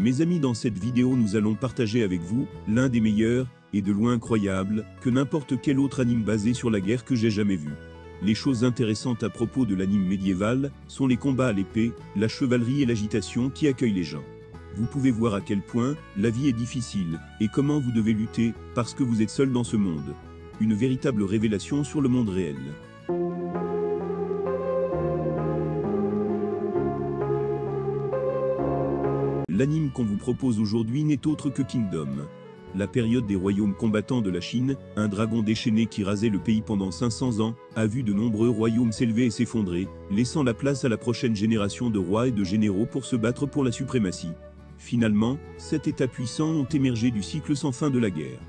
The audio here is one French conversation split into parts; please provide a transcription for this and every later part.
Mes amis, dans cette vidéo nous allons partager avec vous l'un des meilleurs, et de loin incroyable, que n'importe quel autre anime basé sur la guerre que j'ai jamais vu. Les choses intéressantes à propos de l'anime médiéval sont les combats à l'épée, la chevalerie et l'agitation qui accueillent les gens. Vous pouvez voir à quel point la vie est difficile, et comment vous devez lutter, parce que vous êtes seul dans ce monde. Une véritable révélation sur le monde réel. L'anime qu'on vous propose aujourd'hui n'est autre que Kingdom. La période des royaumes combattants de la Chine, un dragon déchaîné qui rasait le pays pendant 500 ans, a vu de nombreux royaumes s'élever et s'effondrer, laissant la place à la prochaine génération de rois et de généraux pour se battre pour la suprématie. Finalement, 7 États puissants ont émergé du cycle sans fin de la guerre.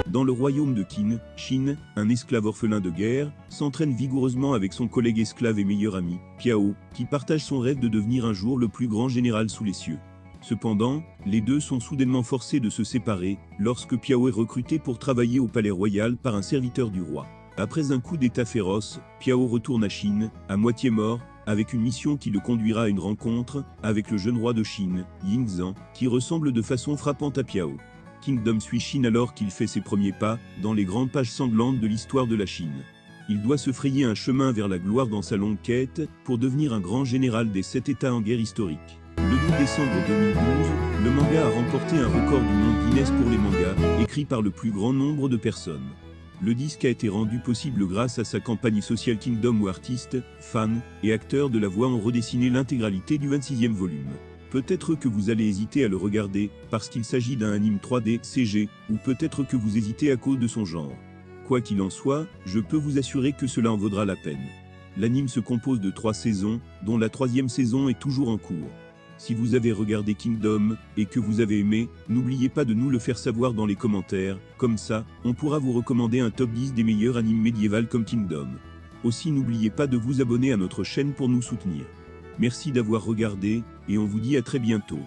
Dans le royaume de Qin, Chine, un esclave orphelin de guerre, s'entraîne vigoureusement avec son collègue esclave et meilleur ami, Piao, qui partage son rêve de devenir un jour le plus grand général sous les cieux. Cependant, les deux sont soudainement forcés de se séparer, lorsque Piao est recruté pour travailler au palais royal par un serviteur du roi. Après un coup d'état féroce, Piao retourne à Chine, à moitié mort, avec une mission qui le conduira à une rencontre avec le jeune roi de Chine, Yingzhang, qui ressemble de façon frappante à Piao. Kingdom suit Chine alors qu'il fait ses premiers pas dans les grandes pages sanglantes de l'histoire de la Chine. Il doit se frayer un chemin vers la gloire dans sa longue quête pour devenir un grand général des 7 États en guerre historique. Le 12 décembre 2012, le manga a remporté un record du monde Guinness pour les mangas, écrits par le plus grand nombre de personnes. Le disque a été rendu possible grâce à sa campagne sociale Kingdom où artistes, fans et acteurs de la voix ont redessiné l'intégralité du 26e volume. Peut-être que vous allez hésiter à le regarder, parce qu'il s'agit d'un anime 3D, CG, ou peut-être que vous hésitez à cause de son genre. Quoi qu'il en soit, je peux vous assurer que cela en vaudra la peine. L'anime se compose de 3 saisons, dont la 3e saison est toujours en cours. Si vous avez regardé Kingdom, et que vous avez aimé, n'oubliez pas de nous le faire savoir dans les commentaires, comme ça, on pourra vous recommander un top 10 des meilleurs animes médiévals comme Kingdom. Aussi n'oubliez pas de vous abonner à notre chaîne pour nous soutenir. Merci d'avoir regardé, et on vous dit à très bientôt.